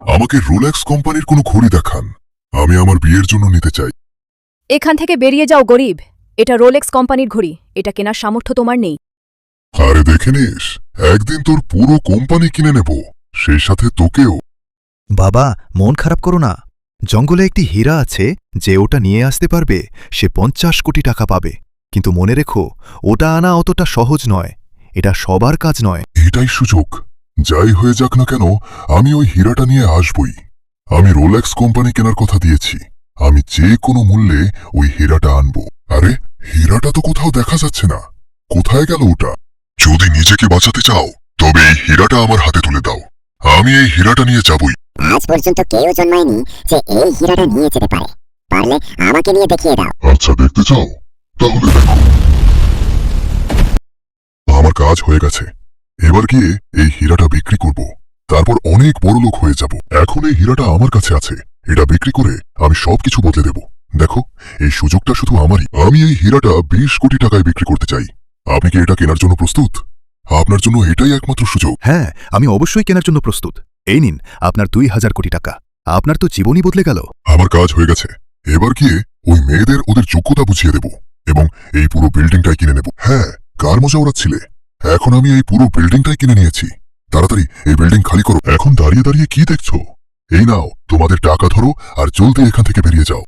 আমাকে রোলেক্স কোম্পানির কোনো ঘড়ি দেখান। আমি আমার বিয়ের জন্য নিতে চাই। এখান থেকে বেরিয়ে যাও গরিব। এটা রোলেক্স কোম্পানির ঘড়ি, এটা কেনার সামর্থ্য তোমার নেই। আরে দেখে নিস, একদিন তোর পুরো কোম্পানি কিনে নেব, সেই সাথে তোকেও। বাবা, মন খারাপ করো না। জঙ্গলে একটি হীরা আছে, যে ওটা নিয়ে আসতে পারবে সে 50 কোটি টাকা পাবে। কিন্তু মনে রেখো, ওটা আনা অতটা সহজ নয়। এটা সবার কাজ নয়। এটাই সুযোগ। যাই হয়ে যাক না কেন, আমি ওই হীরাটা নিয়ে আসবই। আমি রোলেক্স কোম্পানি কেনার কথা দিয়েছি। আমি যে কোনো মূল্যে ওই হীরাটা আনব। আরে হীরাটা তো কোথাও দেখা যাচ্ছে না, কোথায় গেল ওটা? যদি নিজেকে বাঁচাতে চাও তবে এই হীরাটা আমার হাতে তুলে দাও। আমি এই হীরাটা নিয়ে যাবই। আজ পর্যন্ত কেউ জন্মায়নি যে এই হীরাটা নিয়ে যেতে পারে। পারলে আমাকে নিয়ে দেখিয়ে দাও। আচ্ছা, দেখতে চাও? তাহলে দেখো। আমার কাজ হয়ে গেছে। এবার গিয়ে এই হীরাটা বিক্রি করব, তারপর অনেক বড় লোক হয়ে যাব। এখন এই হীরাটা আমার কাছে আছে, এটা বিক্রি করে আমি সবকিছু বদলে দেব। দেখো, এই সুযোগটা শুধু আমারই। আমি এই হীরাটা 20 কোটি টাকায় বিক্রি করতে চাই। আপনি কি এটা কেনার জন্য প্রস্তুত? আপনার জন্য এটাই একমাত্র সুযোগ। হ্যাঁ, আমি অবশ্যই কেনার জন্য প্রস্তুত। এই নিন আপনার 2000 কোটি টাকা। আপনার তো জীবনই বদলে গেল। আমার কাজ হয়ে গেছে। এবার গিয়ে ওই মেয়েদের ওদের যোগ্যতা বুঝিয়ে দেব এবং এই পুরো বিল্ডিংটাই কিনে নেব। হ্যাঁ, কার মজা ওড়াচ্ছিলে? এখন আমি এই পুরো বিল্ডিংটাই কিনে নিয়েছি। তাড়াতাড়ি এই বিল্ডিং খালি করো। এখন দাঁড়িয়ে দাঁড়িয়ে কি দেখছো? এই নাও, তোমাদের টাকা ধরো আর জলদি এখান থেকে বেরিয়ে যাও।